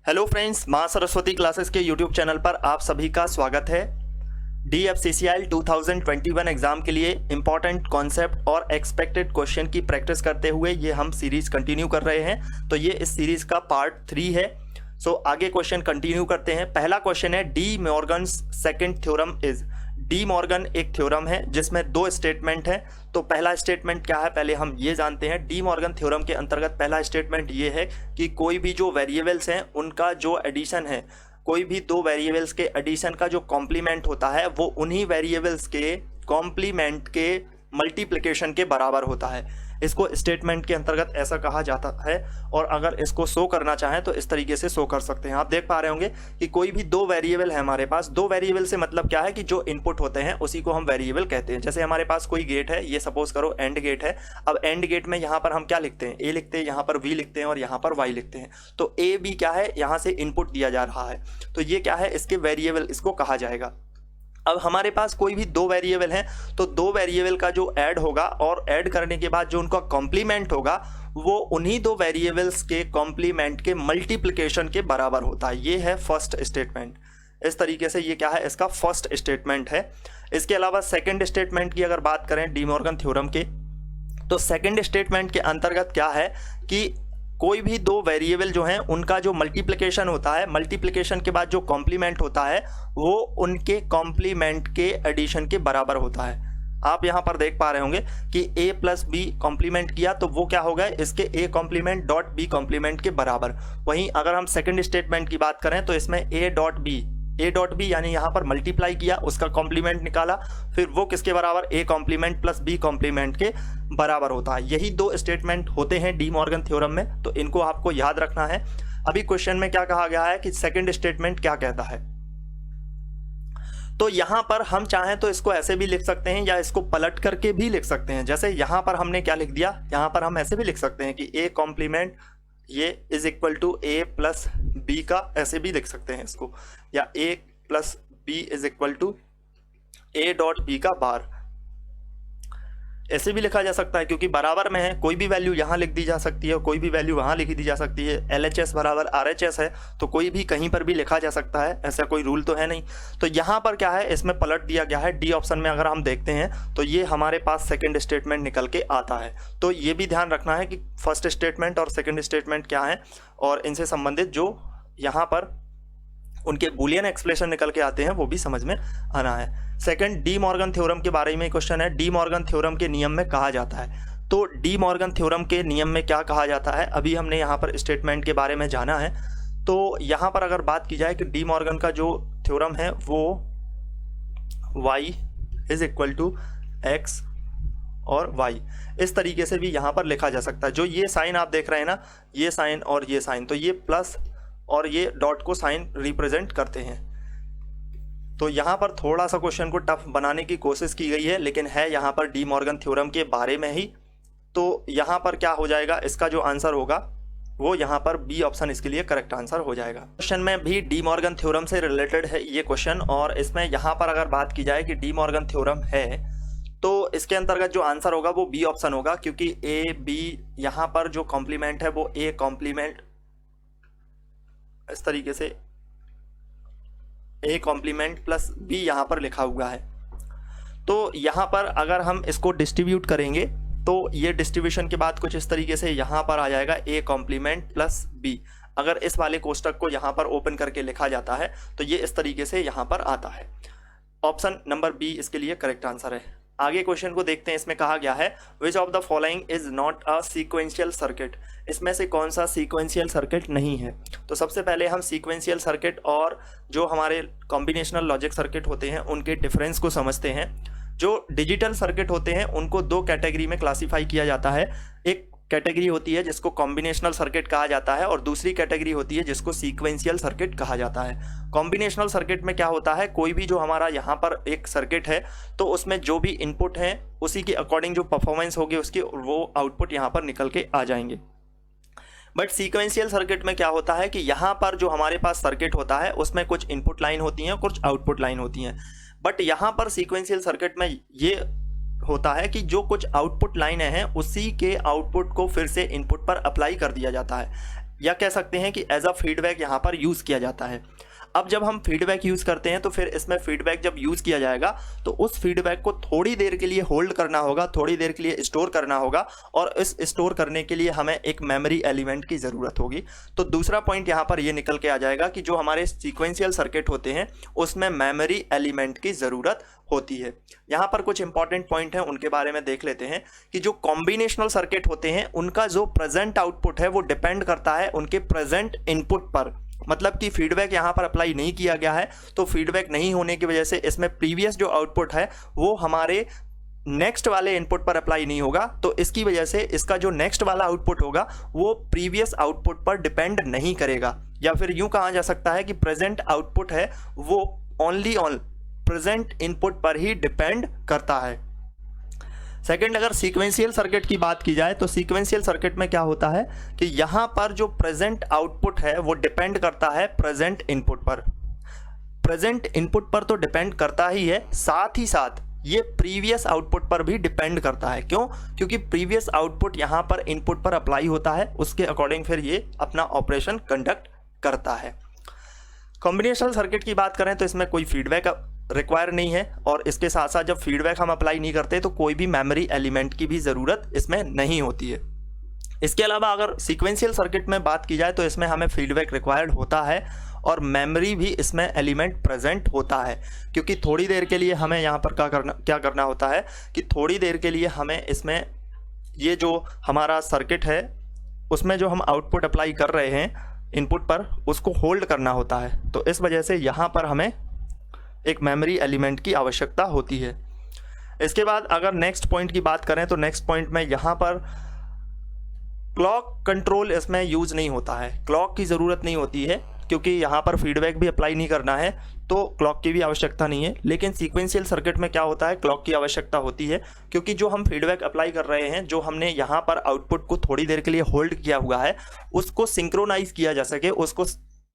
Hello friends, माँ Saraswati classes के YouTube channel पर आप सभी का स्वागत है। DFCCIL 2021 एग्ज़ाम के लिए इम्पॉर्टेंट कॉन्सेप्ट और एक्सपेक्टेड क्वेश्चन की प्रैक्टिस करते हुए ये हम सीरीज़ कंटिन्यू कर रहे हैं। तो ये इस सीरीज़ का पार्ट 3 है। सो आगे क्वेश्चन कंटिन्यू करते हैं। पहला क्वेश्चन है D Morgan's second theorem is. De Morgan एक थ्योरम है जिसमें दो स्टेटमेंट हैं। तो पहला स्टेटमेंट क्या है पहले हम ये जानते हैं। डी मॉर्गन थ्योरम के अंतर्गत पहला स्टेटमेंट ये है कि कोई भी जो वेरिएबल्स हैं उनका जो एडिशन है, कोई भी दो वेरिएबल्स के एडिशन का जो कॉम्प्लीमेंट होता है वो उन्हीं वेरिएबल्स के कॉम्प्लीमेंट के मल्टीप्लिकेशन के बराबर होता है। इसको स्टेटमेंट के अंतर्गत ऐसा कहा जाता है। और अगर इसको शो करना चाहें तो इस तरीके से शो कर सकते हैं। आप देख पा रहे होंगे कि कोई भी दो वेरिएबल है हमारे पास। दो वेरिएबल से मतलब क्या है कि जो इनपुट होते हैं उसी को हम वेरिएबल कहते हैं। जैसे हमारे पास कोई गेट है, ये सपोज करो एंड गेट है। अब एंड गेट में यहाँ पर हम क्या लिखते हैं, ए लिखते हैं, यहाँ पर वी लिखते हैं और यहाँ पर वाई लिखते हैं। तो ए बी क्या है, यहाँ से इनपुट दिया जा रहा है, तो ये क्या है, इसके वेरिएबल इसको कहा जाएगा। अब हमारे पास कोई भी दो वेरिएबल हैं तो दो वेरिएबल का जो ऐड होगा और ऐड करने के बाद जो उनका कॉम्प्लीमेंट होगा वो उन्हीं दो वेरिएबल्स के कॉम्प्लीमेंट के मल्टीप्लिकेशन के बराबर होता है। ये है फर्स्ट स्टेटमेंट। इस तरीके से ये क्या है, इसका फर्स्ट स्टेटमेंट है। इसके अलावा सेकंड स्टेटमेंट की अगर बात करें डी मॉर्गन थ्योरम के, तो सेकंड स्टेटमेंट के अंतर्गत क्या है कि कोई भी दो वेरिएबल जो हैं उनका जो मल्टीप्लिकेशन होता है, मल्टीप्लिकेशन के बाद जो कॉम्प्लीमेंट होता है वो उनके कॉम्प्लीमेंट के एडिशन के बराबर होता है। आप यहाँ पर देख पा रहे होंगे कि a प्लस बी कॉम्प्लीमेंट किया तो वो क्या हो गया, इसके a complement dot b complement के बराबर। वहीं अगर हम सेकंड स्टेटमेंट की बात करें तो इसमें a डॉट बी यानी यहाँ पर मल्टीप्लाई किया, उसका कॉम्प्लीमेंट निकाला, फिर वो किसके बराबर, a complement plus b complement के बराबर होता है। यही दो स्टेटमेंट होते हैं डी मॉर्गन थ्योरम में, तो इनको आपको याद रखना है। अभी क्वेश्चन में क्या कहा गया है कि सेकंड स्टेटमेंट क्या कहता है। तो यहां पर हम चाहें तो इसको ऐसे भी लिख सकते हैं या इसको पलट करके भी लिख सकते हैं। जैसे यहां पर हमने क्या लिख दिया, यहां पर हम ऐसे भी लिख सकते हैं कि a कॉम्प्लीमेंट ये is equal to a plus B का, ऐसे भी लिख सकते हैं इसको, या a plus B is equal to a dot B का बार, ऐसे भी लिखा जा सकता है क्योंकि बराबर में है। कोई भी वैल्यू यहाँ लिख दी जा सकती है और कोई भी वैल्यू वहाँ लिखी दी जा सकती है। LHS बराबर RHS है तो कोई भी कहीं पर भी लिखा जा सकता है, ऐसा कोई रूल तो है नहीं। तो यहाँ पर क्या है, इसमें पलट दिया गया है। डी ऑप्शन में अगर हम देखते हैं तो ये हमारे पास सेकंड स्टेटमेंट निकल के आता है। तो ये भी ध्यान रखना है कि फर्स्ट स्टेटमेंट और सेकेंड स्टेटमेंट क्या है और इनसे संबंधित जो यहाँ पर उनके बूलियन एक्सप्रेशन निकल के आते हैं वो भी समझ में आना है। सेकंड, डी मॉर्गन थ्योरम के बारे में क्वेश्चन है। डी मॉर्गन थ्योरम के नियम में कहा जाता है। तो डी मॉर्गन थ्योरम के नियम में क्या कहा जाता है, अभी हमने यहाँ पर स्टेटमेंट के बारे में जाना है। तो यहाँ पर अगर बात की जाए कि डी मॉर्गन का जो थ्योरम है वो y is equal to x और y, इस तरीके से भी यहाँ पर लिखा जा सकता है। जो ये साइन आप देख रहे हैं ना, ये साइन और ये साइन, तो ये प्लस और ये डॉट को साइन रिप्रेजेंट करते हैं। तो यहाँ पर थोड़ा सा क्वेश्चन को टफ बनाने की कोशिश की गई है, लेकिन है यहाँ पर डी मॉर्गन थ्योरम के बारे में ही। तो यहाँ पर क्या हो जाएगा, इसका जो आंसर होगा वो यहाँ पर बी ऑप्शन इसके लिए करेक्ट आंसर हो जाएगा। क्वेश्चन में भी डी मॉर्गन थ्योरम से रिलेटेड है ये क्वेश्चन, और इसमें यहाँ पर अगर बात की जाए कि डी मॉर्गन थ्योरम है तो इसके अंतर्गत जो आंसर होगा वो बी ऑप्शन होगा, क्योंकि ए बी यहाँ पर जो कॉम्प्लीमेंट है वो ए कॉम्प्लीमेंट, इस तरीके से a कॉम्प्लीमेंट प्लस b यहाँ पर लिखा हुआ है। तो यहाँ पर अगर हम इसको डिस्ट्रीब्यूट करेंगे तो ये डिस्ट्रीब्यूशन के बाद कुछ इस तरीके से यहाँ पर आ जाएगा a कॉम्प्लीमेंट प्लस b। अगर इस वाले कोष्टक को यहाँ पर ओपन करके लिखा जाता है तो ये इस तरीके से यहाँ पर आता है। ऑप्शन नंबर बी इसके लिए करेक्ट आंसर है। आगे क्वेश्चन को देखते हैं। इसमें कहा गया है which of the following is not a sequential circuit. इसमें से कौन सा सीक्वेंशियल सर्किट नहीं है। तो सबसे पहले हम सीक्वेंशियल सर्किट और जो हमारे कॉम्बिनेशनल लॉजिक सर्किट होते हैं उनके डिफरेंस को समझते हैं। जो डिजिटल सर्किट होते हैं उनको दो कैटेगरी में क्लासीफाई किया जाता है। एक कैटेगरी होती है जिसको कॉम्बिनेशनल सर्किट कहा जाता है और दूसरी कैटेगरी होती है जिसको सीक्वेंशियल सर्किट कहा जाता है। कॉम्बिनेशनल सर्किट में क्या होता है, कोई भी जो हमारा यहाँ पर एक सर्किट है तो उसमें जो भी इनपुट है उसी के अकॉर्डिंग जो परफॉर्मेंस होगी उसकी वो आउटपुट यहाँ पर निकल के आ जाएंगे। बट सीक्वेंशियल सर्किट में क्या होता है कि यहाँ पर जो हमारे पास सर्किट होता है उसमें कुछ इनपुट लाइन होती हैं, कुछ आउटपुट लाइन होती हैं। बट यहाँ पर सीक्वेंशियल सर्किट में ये होता है कि जो कुछ आउटपुट लाइनें हैं उसी के आउटपुट को फिर से इनपुट पर अप्लाई कर दिया जाता है। या कह सकते हैं कि एज अ फीडबैक यहाँ पर यूज़ किया जाता है। अब जब हम फीडबैक यूज़ करते हैं तो फिर इसमें फीडबैक जब यूज़ किया जाएगा तो उस फीडबैक को थोड़ी देर के लिए होल्ड करना होगा, थोड़ी देर के लिए स्टोर करना होगा, और इस स्टोर करने के लिए हमें एक मेमोरी एलिमेंट की ज़रूरत होगी। तो दूसरा पॉइंट यहाँ पर ये निकल के आ जाएगा कि जो हमारे सीक्वेंशियल सर्किट होते हैं उसमें मेमोरी एलिमेंट की ज़रूरत होती है। यहाँ पर कुछ इंपॉर्टेंट पॉइंट हैं, उनके बारे में देख लेते हैं कि जो कॉम्बिनेशनल सर्किट होते हैं उनका जो प्रेजेंट आउटपुट है वो डिपेंड करता है उनके प्रेजेंट इनपुट पर। मतलब कि फीडबैक यहाँ पर अप्लाई नहीं किया गया है, तो फीडबैक नहीं होने की वजह से इसमें प्रीवियस जो आउटपुट है वो हमारे नेक्स्ट वाले इनपुट पर अप्लाई नहीं होगा। तो इसकी वजह से इसका जो नेक्स्ट वाला आउटपुट होगा वो प्रीवियस आउटपुट पर डिपेंड नहीं करेगा, या फिर यूं कहा जा सकता है कि प्रेजेंट आउटपुट है वो ओनली ऑन प्रेजेंट इनपुट पर ही डिपेंड करता है। सेकंड, अगर सीक्वेंशियल सर्किट की बात की जाए तो सीक्वेंशियल सर्किट में क्या होता है कि यहाँ पर जो प्रेजेंट आउटपुट है वो डिपेंड करता है प्रेजेंट इनपुट पर। प्रेजेंट इनपुट पर तो डिपेंड करता ही है, साथ ही साथ ये प्रीवियस आउटपुट पर भी डिपेंड करता है। क्यों? क्योंकि प्रीवियस आउटपुट यहाँ पर इनपुट पर अप्लाई होता है, उसके अकॉर्डिंग फिर ये अपना ऑपरेशन कंडक्ट करता है। कॉम्बिनेशनल सर्किट की बात करें तो इसमें कोई फीडबैक रिक्वायर नहीं है, और इसके साथ साथ जब फीडबैक हम अप्लाई नहीं करते तो कोई भी मेमोरी एलिमेंट की भी ज़रूरत इसमें नहीं होती है। इसके अलावा अगर सीक्वेंशियल सर्किट में बात की जाए तो इसमें हमें फीडबैक रिक्वायर्ड होता है और मेमोरी भी इसमें एलिमेंट प्रेजेंट होता है, क्योंकि थोड़ी देर के लिए हमें यहाँ पर क्या करना होता है कि थोड़ी देर के लिए हमें इसमें ये जो हमारा सर्किट है उसमें जो हम आउटपुट अप्लाई कर रहे हैं इनपुट पर उसको होल्ड करना होता है। तो इस वजह से यहाँ पर हमें एक मेमोरी एलिमेंट की आवश्यकता होती है। इसके बाद अगर नेक्स्ट पॉइंट की बात करें तो नेक्स्ट पॉइंट में यहाँ पर क्लॉक कंट्रोल इसमें यूज़ नहीं होता है, क्लॉक की ज़रूरत नहीं होती है, क्योंकि यहाँ पर फीडबैक भी अप्लाई नहीं करना है तो क्लॉक की भी आवश्यकता नहीं है। लेकिन सीक्वेंशियल सर्किट में क्या होता है, क्लॉक की आवश्यकता होती है, क्योंकि जो हम फीडबैक अप्लाई कर रहे हैं, जो हमने यहाँ पर आउटपुट को थोड़ी देर के लिए होल्ड किया हुआ है, उसको सिंक्रोनाइज किया जा सके, उसको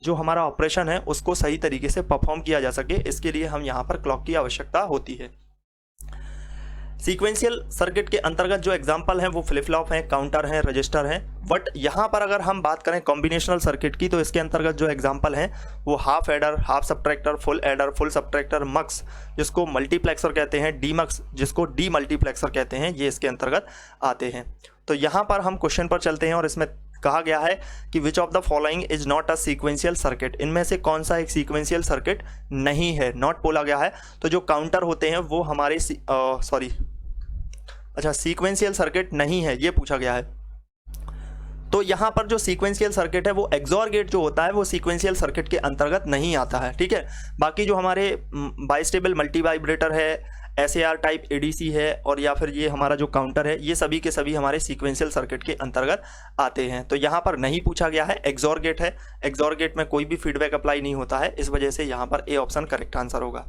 जो हमारा ऑपरेशन है उसको सही तरीके से परफॉर्म किया जा सके, इसके लिए हम यहाँ पर क्लॉक की आवश्यकता होती है। सीक्वेंशियल सर्किट के अंतर्गत जो एग्जांपल हैं वो फ्लिप फ्लॉप हैं, काउंटर हैं, रजिस्टर हैं। बट यहाँ पर अगर हम बात करें कॉम्बिनेशनल सर्किट की तो इसके अंतर्गत जो एग्जांपल हैं वो half adder, half subtractor, full adder, full subtractor, mux जिसको मल्टीप्लेक्सर कहते हैं, डी मक्स जिसको डी मल्टीप्लेक्सर कहते हैं, ये इसके अंतर्गत आते हैं। तो यहाँ पर हम क्वेश्चन पर चलते हैं और इसमें कहा गया है कि which of the following is not a sequential circuit, इनमें से कौन सा एक सीक्वेंशियल सर्किट नहीं है, नॉट बोला गया है। तो जो काउंटर होते हैं वो हमारे सीक्वेंशियल सर्किट नहीं है, ये पूछा गया है। तो यहाँ पर जो सीक्वेंशियल सर्किट है वो एक्सॉर गेट जो होता है वो सीक्वेंशियल सर्किट के अंतर्गत नहीं आता है, ठीक है। बाकी जो हमारे बाइस्टेबल मल्टी वाइब्रेटर है, SAR टाइप ADC है, और या फिर ये हमारा जो काउंटर है, ये सभी के सभी हमारे सीक्वेंशियल सर्किट के अंतर्गत आते हैं। तो यहाँ पर नहीं पूछा गया है, एक्सॉर गेट है, एक्सॉर गेट में कोई भी फीडबैक अप्लाई नहीं होता है, इस वजह से यहाँ पर ए ऑप्शन करेक्ट आंसर होगा।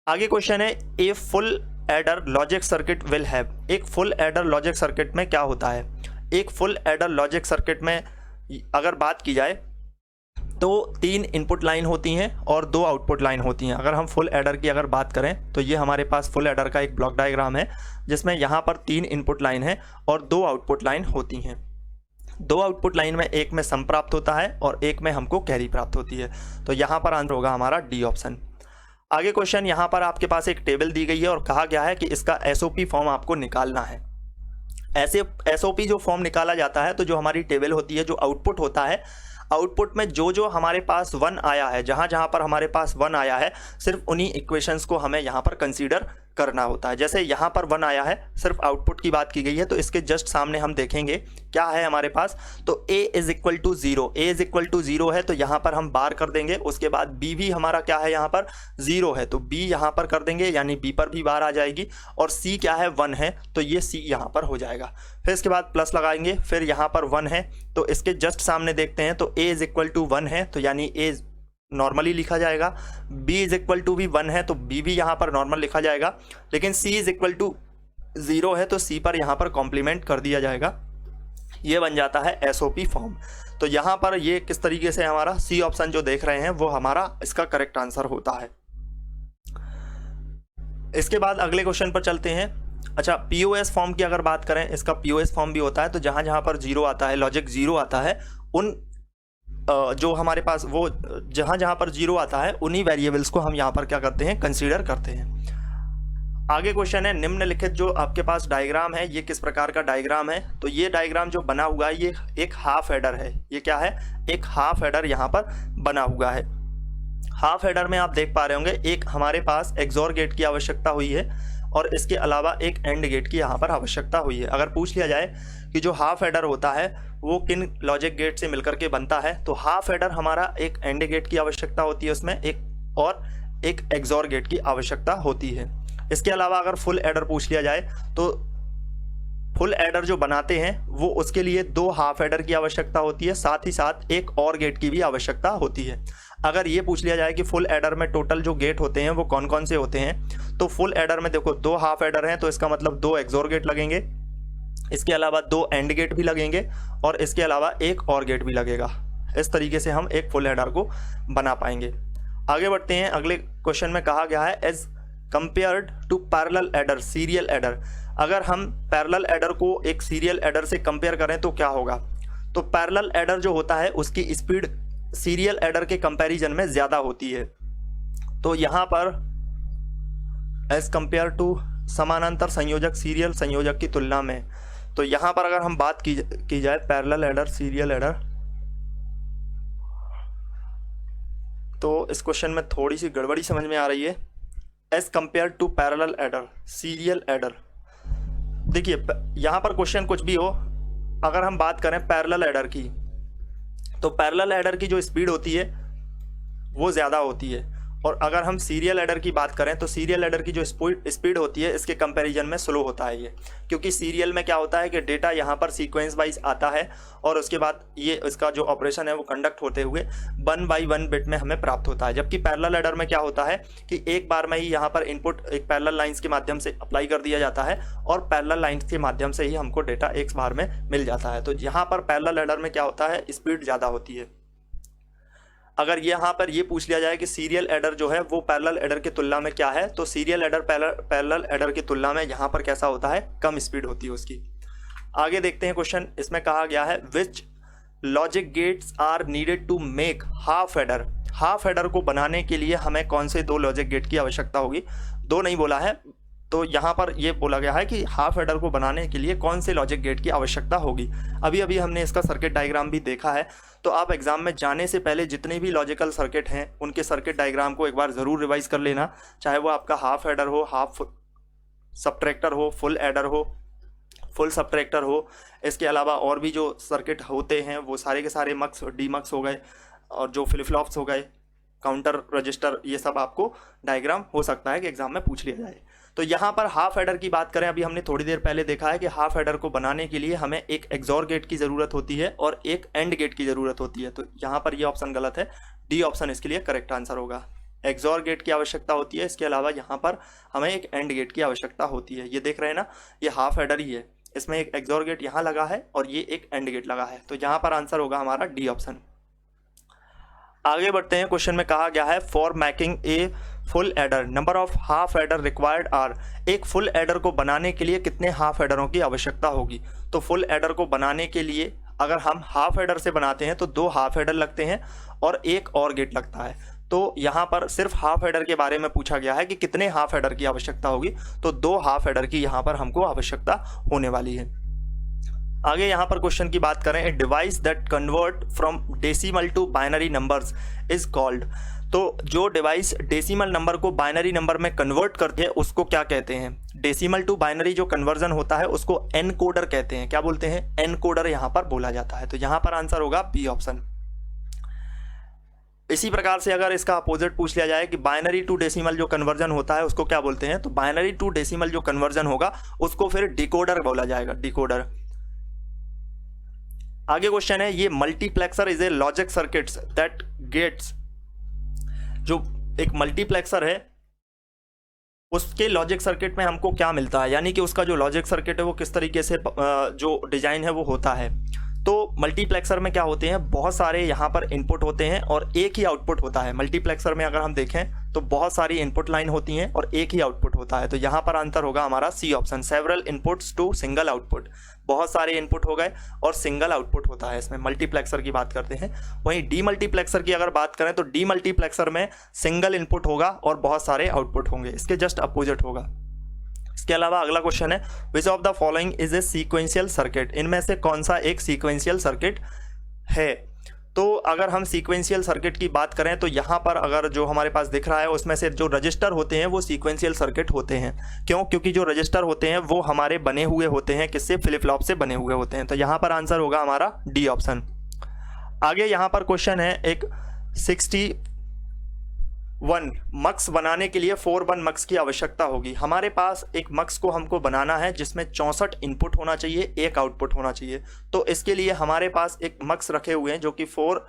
आगे क्वेश्चन है, a full adder logic circuit will have, एक फुल एडर लॉजिक सर्किट में क्या होता है। एक फुल एडर लॉजिक सर्किट में अगर बात की जाए तो 3 इनपुट लाइन होती हैं और 2 आउटपुट लाइन होती हैं। अगर हम फुल एडर की अगर बात करें तो ये हमारे पास फुल एडर का एक ब्लॉक डायग्राम है जिसमें यहाँ पर 3 इनपुट लाइन है और 2 आउटपुट लाइन होती हैं। 2 आउटपुट लाइन में एक में सम प्राप्त होता है और एक में हमको कैरी प्राप्त होती है। तो यहाँ पर आंसर होगा हमारा डी ऑप्शन। आगे क्वेश्चन, यहाँ पर आपके पास एक टेबल दी गई है और कहा गया है कि इसका SOP फॉर्म आपको निकालना है। ऐसे SOP जो फॉर्म निकाला जाता है तो जो हमारी टेबल होती है, जो आउटपुट होता है, आउटपुट में जो हमारे पास 1 आया है, जहाँ पर हमारे पास 1 आया है, सिर्फ उन्हीं इक्वेशंस को हमें यहाँ पर कंसीडर करना होता है। जैसे यहाँ पर 1 आया है, सिर्फ आउटपुट की बात की गई है, तो इसके जस्ट सामने हम देखेंगे क्या है हमारे पास। तो a is equal to 0, a is equal to 0 है तो यहाँ पर हम बार कर देंगे। उसके बाद b भी हमारा क्या है, यहाँ पर 0 है तो b यहाँ पर कर देंगे, यानी b पर भी बार आ जाएगी। और c क्या है, 1 है तो ये c यहाँ पर हो जाएगा। फिर इसके बाद प्लस लगाएंगे, फिर यहाँ पर 1 है तो इसके जस्ट सामने देखते हैं तो a इज इक्वल टू 1 है तो यानी a नॉर्मली लिखा जाएगा, b इज इक्वल टू भी 1 है तो b भी यहाँ पर नॉर्मल लिखा जाएगा, लेकिन c इज इक्वल टू 0 है तो c पर यहाँ पर कॉम्प्लीमेंट कर दिया जाएगा। ये बन जाता है SOP फॉर्म। तो यहाँ पर ये किस तरीके से हमारा C ऑप्शन जो देख रहे हैं वो हमारा इसका करेक्ट आंसर होता है। इसके बाद अगले क्वेश्चन पर चलते हैं। अच्छा, POS फॉर्म की अगर बात करें, इसका POS फॉर्म भी होता है। तो जहाँ जहाँ पर 0 आता है, लॉजिक 0 आता है, उन जो हमारे पास वो जहाँ जहाँ पर जीरो आता है उन्हीं वेरिएबल्स को हम यहाँ पर क्या करते हैं, कंसीडर करते हैं। आगे क्वेश्चन है, निम्नलिखित जो आपके पास डायग्राम है ये किस प्रकार का डायग्राम है। तो ये डायग्राम जो बना हुआ है ये एक हाफ हेडर है। ये क्या है, एक हाफ हेडर यहाँ पर बना हुआ है। हाफ हेडर में आप देख पा रहे होंगे एक हमारे पास एक्सोर गेट की आवश्यकता हुई है और इसके अलावा एक एंड गेट की यहाँ पर आवश्यकता हुई है। अगर पूछ लिया जाए कि जो हाफ हेडर होता है वो किन लॉजिक गेट से मिलकर के बनता है, तो हाफ हेडर हमारा एक एंड गेट की आवश्यकता होती है उसमें, एक और एक एक्सोर गेट की आवश्यकता होती है। इसके अलावा अगर फुल एडर पूछ लिया जाए तो फुल एडर जो बनाते हैं वो उसके लिए 2 हाफ एडर की आवश्यकता होती है, साथ ही साथ एक और गेट की भी आवश्यकता होती है। अगर ये पूछ लिया जाए कि फुल एडर में टोटल जो गेट होते हैं वो कौन कौन से होते हैं, तो फुल एडर में देखो 2 हाफ एडर हैं, तो इसका मतलब 2 एक्सोर गेट लगेंगे, इसके अलावा 2 एंड गेट भी लगेंगे और इसके अलावा एक और गेट भी लगेगा। इस तरीके से हम एक फुल एडर को बना पाएंगे। आगे बढ़ते हैं। अगले क्वेश्चन में कहा गया है as compared to parallel adder serial adder. अगर हम पैरेलल एडर को एक सीरियल एडर से कंपेयर करें तो क्या होगा। तो पैरेलल एडर जो होता है उसकी स्पीड सीरियल एडर के कंपैरिजन में ज़्यादा होती है। तो यहाँ पर एज कंपेयर टू समानांतर संयोजक सीरियल संयोजक की तुलना में, तो यहाँ पर अगर हम बात की जाए पैरेलल एडर सीरियल एडर, तो इस क्वेश्चन में थोड़ी सी गड़बड़ी समझ में आ रही है। As compare to parallel adder serial adder, देखिए यहाँ पर क्वेश्चन कुछ भी हो, अगर हम बात करें पैरेलल एडर की, तो पैरेलल एडर की जो स्पीड होती है वो ज़्यादा होती है, और अगर हम सीरियल एडर की बात करें तो सीरियल एडर की जो स्पीड होती है इसके कंपैरिजन में स्लो होता है ये, क्योंकि सीरियल में क्या होता है कि डेटा यहाँ पर सीक्वेंस वाइज आता है और उसके बाद ये इसका जो ऑपरेशन है वो कंडक्ट होते हुए 1 by 1 बिट में हमें प्राप्त होता है। जबकि पैरेलल एडर में क्या होता है कि एक बार में ही यहाँ पर इनपुट एक पैरेलल लाइन्स के माध्यम से अप्लाई कर दिया जाता है और पैरेलल लाइन्स के माध्यम से ही हमको डेटा एक बार में मिल जाता है। तो यहाँ पर पैरेलल एडर में क्या होता है, स्पीड ज़्यादा होती है। अगर यहाँ पर ये पूछ लिया जाए कि सीरियल एडर जो है वो पैरेलल एडर की तुलना में क्या है, तो सीरियल एडर पैरेलल एडर की तुलना में यहाँ पर कैसा होता है, कम स्पीड होती है उसकी। आगे देखते हैं क्वेश्चन, इसमें कहा गया है which logic gates are needed to make half adder. Half adder को बनाने के लिए हमें कौन से 2 लॉजिक गेट की आवश्यकता होगी, 2 नहीं बोला है, तो यहाँ पर ये बोला गया है कि हाफ एडर को बनाने के लिए कौन से लॉजिक गेट की आवश्यकता होगी। अभी अभी हमने इसका सर्किट डायग्राम भी देखा है, तो आप एग्जाम में जाने से पहले जितने भी लॉजिकल सर्किट हैं उनके सर्किट डायग्राम को एक बार ज़रूर रिवाइज कर लेना, चाहे वो आपका हाफ एडर हो, हाफ सबट्रैक्टर हो, फुल एडर हो, फुल सबट्रैक्टर हो। इसके अलावा और भी जो सर्किट होते हैं वो सारे के सारे मक्स डीमक्स हो गए और जो फ्लिप फ्लॉप्स हो गए, काउंटर रजिस्टर, ये सब आपको डायग्राम हो सकता है कि एग्जाम में पूछ लिया जाए। तो यहाँ पर हाफ एडर की बात करें, अभी हमने थोड़ी देर पहले देखा है कि हाफ एडर को बनाने के लिए हमें एक एक्सोर गेट की ज़रूरत होती है और एक एंड गेट की ज़रूरत होती है। तो यहाँ पर ये ऑप्शन गलत है, डी ऑप्शन इसके लिए करेक्ट आंसर होगा। एक्सोर गेट की आवश्यकता होती है, इसके अलावा यहाँ पर हमें एक एंड गेट की आवश्यकता होती है। ये देख रहे हैं ना, ये हाफ एडर ही है, इसमें एक एक्सोर गेट यहाँ लगा है और ये एक एंड गेट लगा है, तो यहाँ पर आंसर होगा हमारा डी ऑप्शन। आगे बढ़ते हैं। क्वेश्चन में कहा गया है for making a full adder number of half adder required are. एक फुल एडर को बनाने के लिए कितने हाफ एडरों की आवश्यकता होगी। तो फुल एडर को बनाने के लिए अगर हम हाफ एडर से बनाते हैं तो 2 हाफ एडर लगते हैं और एक और गेट लगता है। तो यहाँ पर सिर्फ हाफ एडर के बारे में पूछा गया है कि कितने हाफ एडर की आवश्यकता होगी, तो 2 हाफ एडर की यहाँ पर हमको आवश्यकता होने वाली है। आगे यहाँ पर क्वेश्चन की बात करें, a device that convert from decimal to binary numbers is called. तो जो डिवाइस डेसिमल नंबर को बाइनरी नंबर में कन्वर्ट करते हैं उसको क्या कहते हैं। डेसिमल टू बाइनरी जो कन्वर्जन होता है उसको एनकोडर कहते हैं। क्या बोलते हैं, एनकोडर यहाँ पर बोला जाता है। तो यहाँ पर आंसर होगा बी ऑप्शन। इसी प्रकार से अगर इसका अपोजिट पूछ लिया जाए कि बाइनरी टू डेसिमल जो कन्वर्जन होता है उसको क्या बोलते हैं, तो बाइनरी टू डेसिमल जो कन्वर्जन होगा उसको फिर डिकोडर बोला जाएगा, डिकोडर। आगे क्वेश्चन है, ये multiplexer is a logic circuits that gates. जो एक मल्टीप्लेक्सर है उसके लॉजिक सर्किट में हमको क्या मिलता है, यानी कि उसका जो लॉजिक सर्किट है वो किस तरीके से जो डिजाइन है वो होता है। तो मल्टीप्लेक्सर में क्या होते हैं, बहुत सारे यहाँ पर इनपुट होते हैं और एक ही आउटपुट होता है। मल्टीप्लेक्सर में अगर हम देखें तो बहुत सारी इनपुट लाइन होती हैं और एक ही आउटपुट होता है। तो यहाँ पर आंसर होगा हमारा C option, several inputs to single output. बहुत सारे इनपुट हो गए और सिंगल आउटपुट होता है इसमें। मल्टीप्लेक्सर की बात करते हैं। वहीं डी मल्टीप्लेक्सर की अगर बात करें तो डी मल्टीप्लेक्सर में सिंगल इनपुट होगा और बहुत सारे आउटपुट होंगे, इसके जस्ट अपोजिट होगा। इसके अलावा अगला क्वेश्चन है, which of the following is a sequential circuit, इनमें से कौन सा एक सीक्वेंशियल सर्किट है। तो अगर हम सीक्वेंशियल सर्किट की बात करें तो यहाँ पर अगर जो हमारे पास दिख रहा है उसमें से जो रजिस्टर होते हैं वो सीक्वेंशियल सर्किट होते हैं। क्यों? क्योंकि जो रजिस्टर होते हैं वो हमारे बने हुए होते हैं, किससे? फ्लिप फ्लॉप से बने हुए होते हैं। तो यहाँ पर आंसर होगा हमारा डी ऑप्शन। आगे यहाँ पर क्वेश्चन है एक, 61 मक्स बनाने के लिए 41 मक्स की आवश्यकता होगी। हमारे पास एक मक्स को हमको बनाना है जिसमें 64 इनपुट होना चाहिए, एक आउटपुट होना चाहिए। तो इसके लिए हमारे पास एक मक्स रखे हुए हैं जो कि 4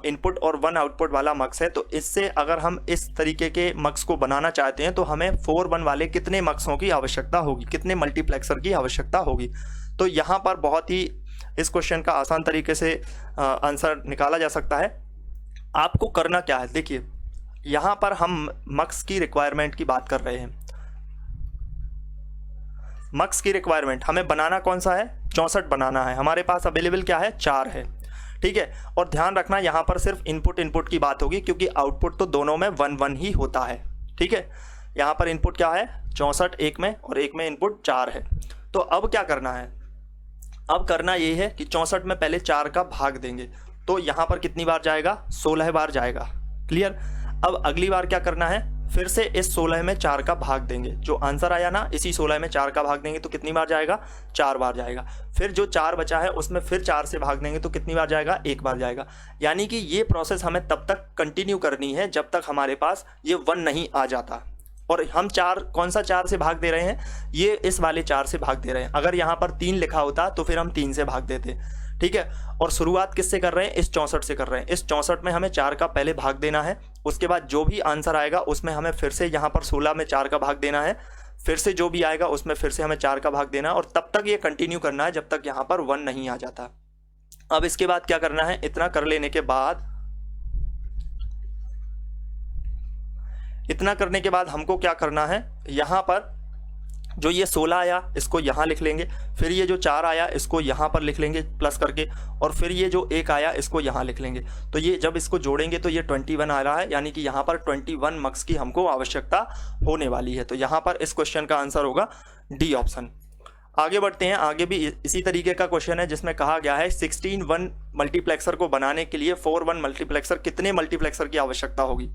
इनपुट और 1 आउटपुट वाला मक्स है। तो इससे अगर हम इस तरीके के मक्स को बनाना चाहते हैं तो हमें 4-1 वाले कितने मक्सों की आवश्यकता होगी, कितने मल्टीप्लेक्सर की आवश्यकता होगी। तो यहाँ पर बहुत ही इस क्वेश्चन का आसान तरीके से आंसर निकाला जा सकता है। आपको करना क्या है, देखिए यहाँ पर हम मक्स की रिक्वायरमेंट की बात कर रहे हैं। मक्स की रिक्वायरमेंट हमें बनाना कौन सा है? 64 बनाना है। हमारे पास अवेलेबल क्या है? 4 है, ठीक है। और ध्यान रखना यहाँ पर सिर्फ इनपुट की बात होगी क्योंकि आउटपुट तो दोनों में 1-1 ही होता है, ठीक है। यहाँ पर इनपुट क्या है? 64 एक में और एक में इनपुट 4 है। तो अब क्या करना है? अब करना ये है कि 64 में पहले 4 का भाग देंगे तो यहाँ पर कितनी बार जाएगा? 16 बार जाएगा। क्लियर? अब अगली बार क्या करना है? फिर से इस 16 में 4 का भाग देंगे। जो आंसर आया ना, इसी 16 में 4 का भाग देंगे तो कितनी बार जाएगा? 4 बार जाएगा। फिर जो 4 बचा है उसमें फिर 4 से भाग देंगे तो कितनी बार जाएगा? 1 बार जाएगा। यानी कि ये प्रोसेस हमें तब तक कंटिन्यू करनी है जब तक हमारे पास ये 1 नहीं आ जाता। और हम 4 कौन सा 4 से भाग दे रहे हैं? ये इस वाले 4 से भाग दे रहे हैं। अगर यहाँ पर 3 लिखा होता तो फिर हम 3 से भाग देते, ठीक है। और शुरुआत किससे कर रहे हैं? इस 64 से कर रहे हैं। इस 64 में हमें 4 का पहले भाग देना है, उसके बाद जो भी आंसर आएगा उसमें हमें फिर से यहाँ पर 16 में 4 का भाग देना है, फिर से जो भी आएगा उसमें फिर से हमें 4 का भाग देना है और तब तक ये कंटिन्यू करना है जब तक यहाँ पर 1 नहीं आ जाता। अब इसके बाद क्या करना है? इतना कर लेने के बाद, इतना करने के बाद हमको क्या करना है? यहाँ पर जो ये 16 आया इसको यहाँ लिख लेंगे, फिर ये जो 4 आया इसको यहाँ पर लिख लेंगे प्लस करके, और फिर ये जो 1 आया इसको यहाँ लिख लेंगे। तो ये जब इसको जोड़ेंगे तो ये 21 आ रहा है, यानी कि यहाँ पर 21 मक्स की हमको आवश्यकता होने वाली है। तो यहाँ पर इस क्वेश्चन का आंसर होगा डी ऑप्शन। आगे बढ़ते हैं। आगे भी इसी तरीके का क्वेश्चन है जिसमें कहा गया है 16-1 मल्टीप्लेक्सर को बनाने के लिए 4-1 मल्टीप्लेक्सर, कितने मल्टीप्लेक्सर की आवश्यकता होगी।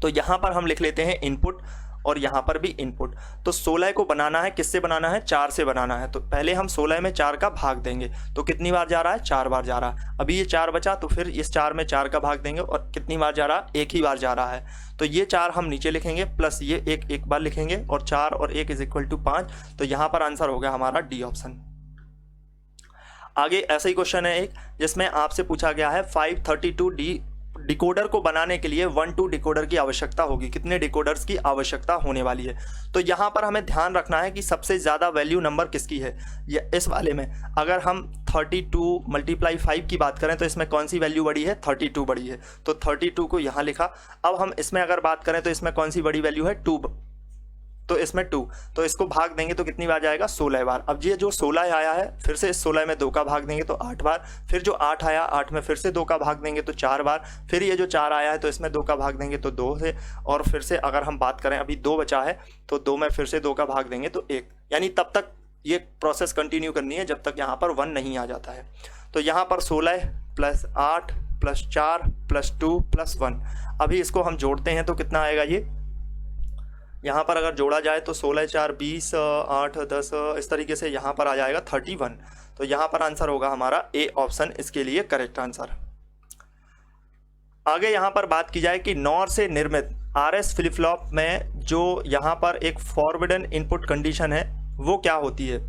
तो यहाँ पर हम लिख लेते हैं इनपुट और यहाँ पर भी इनपुट। तो 16 को बनाना है, किससे बनाना है? 4 से बनाना है। तो पहले हम 16 में 4 का भाग देंगे तो कितनी बार जा रहा है? 4 बार जा रहा है। अभी ये 4 बचा तो फिर इस 4 में 4 का भाग देंगे और कितनी बार जा रहा है? 1 ही बार जा रहा है। तो ये 4 हम नीचे लिखेंगे प्लस ये 1 बार लिखेंगे और 4 और 1 = 5। तो यहाँ पर आंसर हो गया हमारा डी ऑप्शन। आगे ऐसा ही क्वेश्चन है एक जिसमें आपसे पूछा गया है 532D डिकोडर को बनाने के लिए 1-2 डिकोडर की आवश्यकता होगी। कितने डिकोडर्स की आवश्यकता होने वाली है? तो यहाँ पर हमें ध्यान रखना है कि सबसे ज़्यादा वैल्यू नंबर किसकी है। ये इस वाले में अगर हम 32 × 5 की बात करें तो इसमें कौन सी वैल्यू बड़ी है? 32 बड़ी है। तो 32 को यहाँ लिखा। अब हम इसमें अगर बात करें तो इसमें कौन सी बड़ी वैल्यू है? 2, तो इसमें 2, तो इसको भाग देंगे तो कितनी बार जाएगा? 16 बार। अब ये जो 16 आया है फिर से इस 16 में 2 का भाग देंगे तो 8 बार, फिर जो 8 आया 8 में फिर से 2 का भाग देंगे तो 4 बार, फिर ये जो 4 आया है तो इसमें 2 का भाग देंगे तो 2 से, और फिर से अगर हम बात करें अभी 2 बचा है तो 2 में फिर से 2 का भाग देंगे तो 1। यानी तब तक ये प्रोसेस कंटिन्यू करनी है जब तक यहाँ पर 1 नहीं आ जाता है। तो यहाँ पर 16 + 8 + 4 + 2 + 1। अभी इसको हम जोड़ते हैं तो कितना आएगा? ये यहाँ पर अगर जोड़ा जाए तो 16 × 4 = 20, 8 × 10, इस तरीके से यहाँ पर आ जाएगा 31। तो यहाँ पर आंसर होगा हमारा ए ऑप्शन, इसके लिए करेक्ट आंसर। आगे यहाँ पर बात की जाए कि नॉर से निर्मित RS फ्लिप फ्लॉप में जो यहाँ पर एक फॉरवर्डन इनपुट कंडीशन है वो क्या होती है।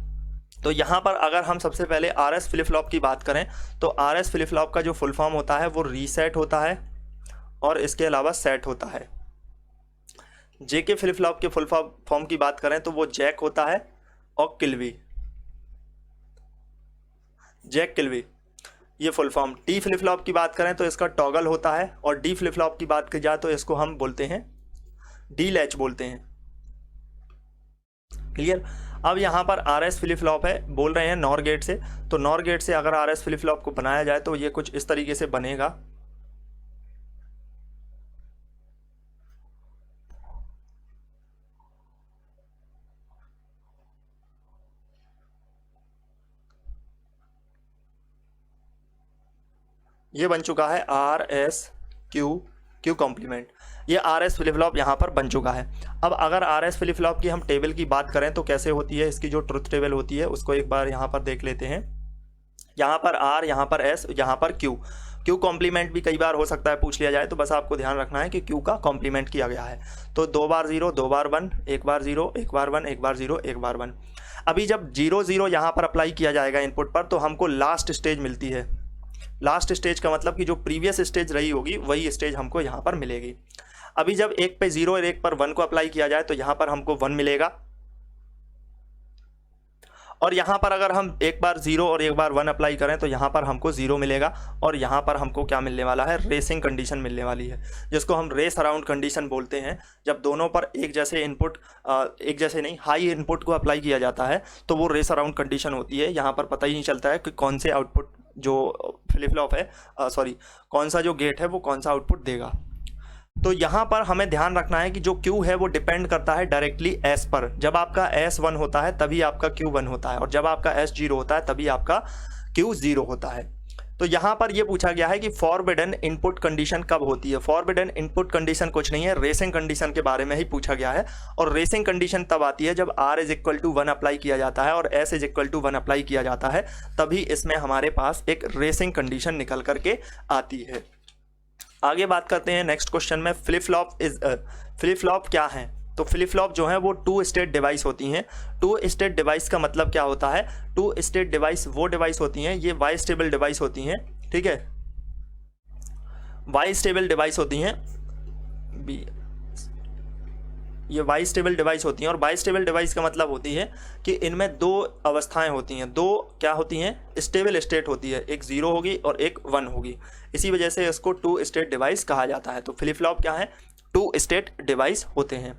तो यहाँ पर अगर हम सबसे पहले RS फ्लिप फ्लॉप की बात करें तो RS फ्लिप फ्लॉप का जो फुल फॉर्म होता है वो रीसेट होता है और इसके अलावा सेट होता है। JK फ्लिप फ्लॉप के फुल फॉर्म की बात करें तो वो जैक होता है और किल्वी, जैक किल्वी, ये full form. T flip flop की बात करें तो इसका टॉगल होता है, और डी फ्लिप फ्लॉप की बात की जाए तो इसको हम बोलते हैं डी लैच बोलते हैं। क्लियर। अब यहाँ पर आर एस फ्लिप फ्लॉप है, बोल रहे हैं नॉर गेट से, तो नॉर गेट से अगर आर एस फ्लिप फ्लॉप को बनाया जाए तो ये कुछ इस तरीके से बनेगा। ये बन चुका है आर एस क्यू कॉम्प्लीमेंट, ये आर एस फ्लिप फ्लॉप यहाँ पर बन चुका है। अब अगर आर एस फ्लिप फ्लॉप की हम टेबल की बात करें तो कैसे होती है, इसकी जो ट्रुथ टेबल होती है उसको एक बार यहाँ पर देख लेते हैं। यहाँ पर आर, यहाँ पर एस, यहाँ पर क्यू कॉम्प्लीमेंट भी कई बार हो सकता है पूछ लिया जाए, तो बस आपको ध्यान रखना है कि क्यू का कॉम्प्लीमेंट किया गया है। तो 2 बार 0, 2 बार 1, 1 बार 0, 1 बार 1, 1 बार 0, 1 बार 1। अभी जब 0 0 यहाँ पर अप्लाई किया जाएगा इनपुट पर तो हमको लास्ट स्टेज मिलती है। लास्ट स्टेज का मतलब कि जो प्रीवियस स्टेज रही होगी वही स्टेज हमको यहाँ पर मिलेगी। अभी जब 1 पे 0 और 1 पर 1 को अप्लाई किया जाए तो यहाँ पर हमको 1 मिलेगा, और यहाँ पर अगर हम 1 बार 0 और 1 बार 1 अप्लाई करें तो यहाँ पर हमको 0 मिलेगा, और यहाँ पर हमको क्या मिलने वाला है, रेसिंग कंडीशन मिलने वाली है, जिसको हम रेस अराउंड कंडीशन बोलते हैं। जब दोनों पर एक जैसे इनपुट, एक जैसे नहीं, हाई इनपुट को अप्लाई किया जाता है तो वो रेस अराउंड कंडीशन होती है। यहाँ पर पता ही नहीं चलता है कि कौन से आउटपुट जो फ्लिप फ्लॉप है, कौन सा जो गेट है वो कौन सा आउटपुट देगा। तो यहाँ पर हमें ध्यान रखना है कि जो Q है वो डिपेंड करता है डायरेक्टली S पर। जब आपका S 1 होता है तभी आपका Q 1 होता है, और जब आपका S 0 होता है तभी आपका Q 0 होता है। तो यहाँ पर ये पूछा गया है कि फॉरबिडन इनपुट कंडीशन कब होती है। फॉरबिडन इनपुट कंडीशन कुछ नहीं है, रेसिंग कंडीशन के बारे में ही पूछा गया है, और रेसिंग कंडीशन तब आती है जब R = 1 अप्लाई किया जाता है और S = 1 अप्लाई किया जाता है, तभी इसमें हमारे पास एक रेसिंग कंडीशन निकल करके आती है। आगे बात करते हैं नेक्स्ट क्वेश्चन में, फ्लिप फ्लॉप क्या है। तो फ्लिप फ्लॉप जो है वो 2 स्टेट डिवाइस होती हैं। 2 स्टेट डिवाइस का मतलब क्या होता है, 2 स्टेट डिवाइस वो डिवाइस होती हैं, ये वाई स्टेबल डिवाइस होती हैं, ठीक है, वाई स्टेबल डिवाइस होती हैं, ये वाई स्टेबल डिवाइस होती हैं। और वाई स्टेबल डिवाइस का मतलब होती है कि इनमें 2 अवस्थाएं होती हैं, 2 क्या होती हैं, स्टेबल स्टेट होती है, एक 0 होगी और एक 1 होगी, इसी वजह से इसको 2 स्टेट डिवाइस कहा जाता है। तो फ्लिप फ्लॉप क्या है, 2 स्टेट डिवाइस होते हैं।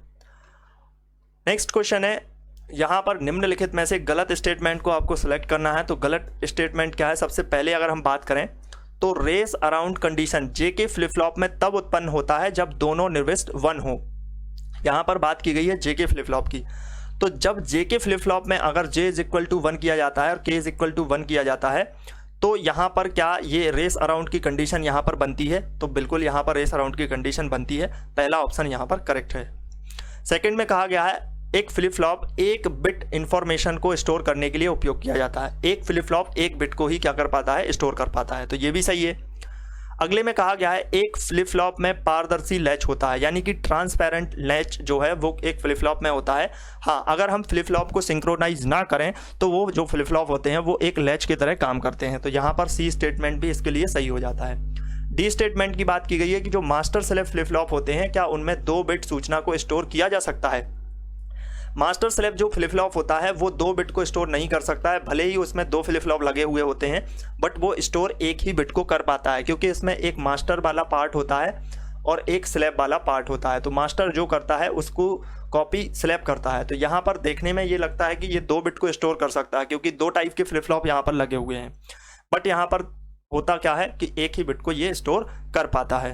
नेक्स्ट क्वेश्चन है, यहाँ पर निम्नलिखित में से गलत स्टेटमेंट को आपको सिलेक्ट करना है। तो गलत स्टेटमेंट क्या है, सबसे पहले अगर हम बात करें तो race around condition JK flip flop में तब उत्पन्न होता है जब दोनों निर्विष्ट 1 हो। यहाँ पर बात की गई है JK फ्लिप फ्लॉप की, तो जब JK फ्लिप फ्लॉप में अगर J = 1 किया जाता है और K = 1 किया जाता है तो यहाँ पर क्या ये रेस अराउंड की कंडीशन यहाँ पर बनती है। तो बिल्कुल यहाँ पर रेस अराउंड की कंडीशन बनती है, पहला ऑप्शन यहाँ पर करेक्ट है। सेकंड में कहा गया है एक फ्लिप फ्लॉप 1 बिट इंफॉर्मेशन को स्टोर करने के लिए उपयोग किया जाता है। एक फ्लिप फ्लॉप 1 बिट को ही क्या कर पाता है, स्टोर कर पाता है, तो ये भी सही है। अगले में कहा गया है एक फ्लिप फ्लॉप में पारदर्शी लैच होता है, यानी कि ट्रांसपेरेंट लैच जो है वो एक फ्लिप फ्लॉप में होता है। हाँ, अगर हम फ्लिप फ्लॉप को सिंक्रोनाइज ना करें तो वो जो फ्लिप फ्लॉप होते हैं वो एक लैच की तरह काम करते हैं, तो यहाँ पर C स्टेटमेंट भी इसके लिए सही हो जाता है। D स्टेटमेंट की बात की गई है कि जो मास्टर स्लेव फ्लिप फ्लॉप होते हैं क्या उनमें 2 बिट सूचना को स्टोर किया जा सकता है। मास्टर स्लेव जो फ्लिप फ्लॉप होता है वो 2 बिट को स्टोर नहीं कर सकता है, भले ही उसमें 2 फ्लिप फ्लॉप लगे हुए होते हैं, बट वो स्टोर एक ही बिट को कर पाता है, क्योंकि इसमें एक मास्टर वाला पार्ट होता है और एक स्लेव वाला पार्ट होता है। तो मास्टर जो करता है उसको कॉपी स्लेव करता है। तो यहाँ पर देखने में ये लगता है कि ये 2 बिट को स्टोर कर सकता है, क्योंकि 2 टाइप के फ्लिप फ्लॉप यहाँ पर लगे हुए हैं, बट यहाँ पर होता क्या है कि एक ही बिट को ये स्टोर कर पाता है।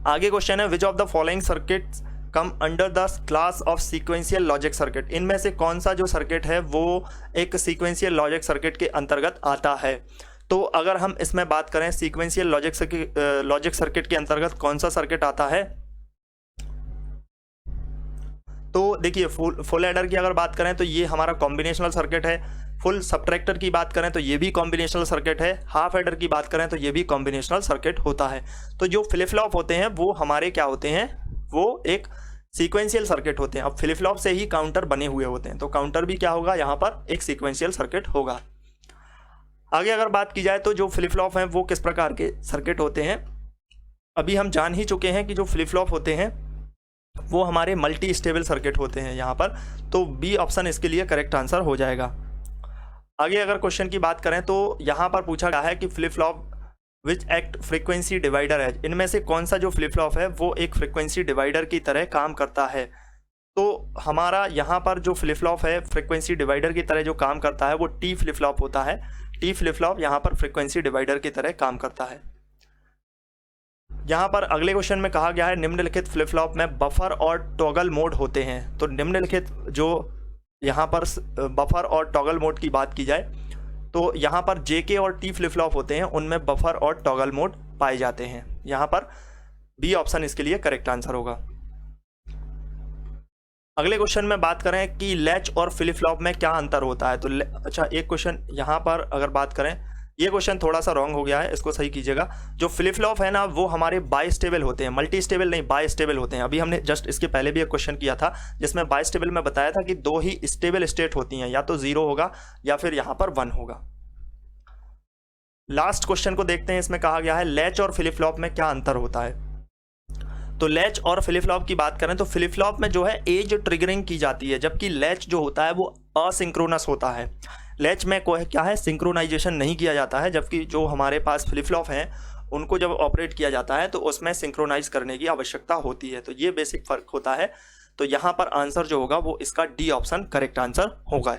आगे क्वेश्चन है, which of the following circuits come under the class of sequential logic circuit. इनमें से कौन सा जो सर्किट है वो एक सीक्वेंशियल लॉजिक सर्किट के अंतर्गत आता है। तो अगर हम इसमें बात करें सीक्वेंशियल लॉजिक सर्किट के अंतर्गत कौन सा सर्किट आता है, तो देखिए फुल एडर की अगर बात करें तो ये हमारा कॉम्बिनेशनल सर्किट है। फुल सबट्रैक्टर की बात करें तो ये भी कॉम्बिनेशनल सर्किट है। हाफ एडर की बात करें तो ये भी कॉम्बिनेशनल सर्किट होता है। तो जो फ्लिप फ्लॉप होते हैं वो हमारे क्या होते हैं, वो एक सीक्वेंशियल सर्किट होते हैं। अब फ्लिप फ्लॉप से ही काउंटर बने हुए होते हैं, तो काउंटर भी क्या होगा, यहाँ पर एक सीक्वेंशियल सर्किट होगा। आगे अगर बात की जाए तो जो फ्लिप फ्लॉप हैं वो किस प्रकार के सर्किट होते हैं, अभी हम जान ही चुके हैं कि जो फ्लिप फ्लॉप होते हैं वो हमारे मल्टी स्टेबल सर्किट होते हैं यहाँ पर, तो बी ऑप्शन इसके लिए करेक्ट आंसर हो जाएगा। आगे अगर क्वेश्चन की बात करें तो यहाँ पर पूछा गया है कि flip flop which act frequency divider है, इनमें से कौन सा जो फ्लिप फ्लॉप है वो एक फ्रीक्वेंसी डिवाइडर की तरह काम करता है। तो हमारा यहाँ पर जो फ्लिप फ्लॉप है फ्रीक्वेंसी डिवाइडर की तरह जो काम करता है वो टी फ्लिप फ्लॉप होता है। टी फ्लिप फ्लॉप यहाँ पर फ्रीक्वेंसी डिवाइडर की तरह काम करता है। यहाँ पर अगले क्वेश्चन में कहा गया है निम्नलिखित फ्लिप फ्लॉप में बफर और टॉगल मोड होते हैं। तो निम्नलिखित जो यहाँ पर बफर और टॉगल मोड की बात की जाए तो यहाँ पर जेके और टी फ्लिप फ्लॉप होते हैं, उनमें बफर और टॉगल मोड पाए जाते हैं। यहाँ पर बी ऑप्शन इसके लिए करेक्ट आंसर होगा। अगले क्वेश्चन में बात करें कि लैच और फ्लिप फ्लॉप में क्या अंतर होता है। तो अच्छा, एक क्वेश्चन यहाँ पर अगर बात करें, ये क्वेश्चन थोड़ा सा रॉन्ग हो गया है, इसको सही कीजिएगा। जो फ्लिप फ्लॉप है ना वो हमारे बाई स्टेबल होते हैं, मल्टी स्टेबल नहीं, बाई स्टेबल होते हैं। अभी हमने जस्ट इसके पहले भी एक क्वेश्चन किया था जिसमें बाई स्टेबल में बताया था कि दो ही स्टेबल स्टेट होती हैं, या तो 0 होगा या फिर यहाँ पर 1 होगा। लास्ट क्वेश्चन को देखते हैं, इसमें कहा गया है लैच और फ्लिप फ्लॉप में क्या अंतर होता है। तो लैच और फ्लिप फ्लॉप की बात करें तो फ्लिप फ्लॉप में जो है एज ट्रिगरिंग की जाती है, जबकि लैच जो होता है वो असिंक्रोनस होता है। लैच में क्या है, सिंक्रोनाइजेशन नहीं किया जाता है, जबकि जो हमारे पास फ्लिप फ्लॉप हैं उनको जब ऑपरेट किया जाता है तो उसमें सिंक्रोनाइज करने की आवश्यकता होती है। तो ये बेसिक फ़र्क होता है। तो यहाँ पर आंसर जो होगा वो इसका डी ऑप्शन करेक्ट आंसर होगा।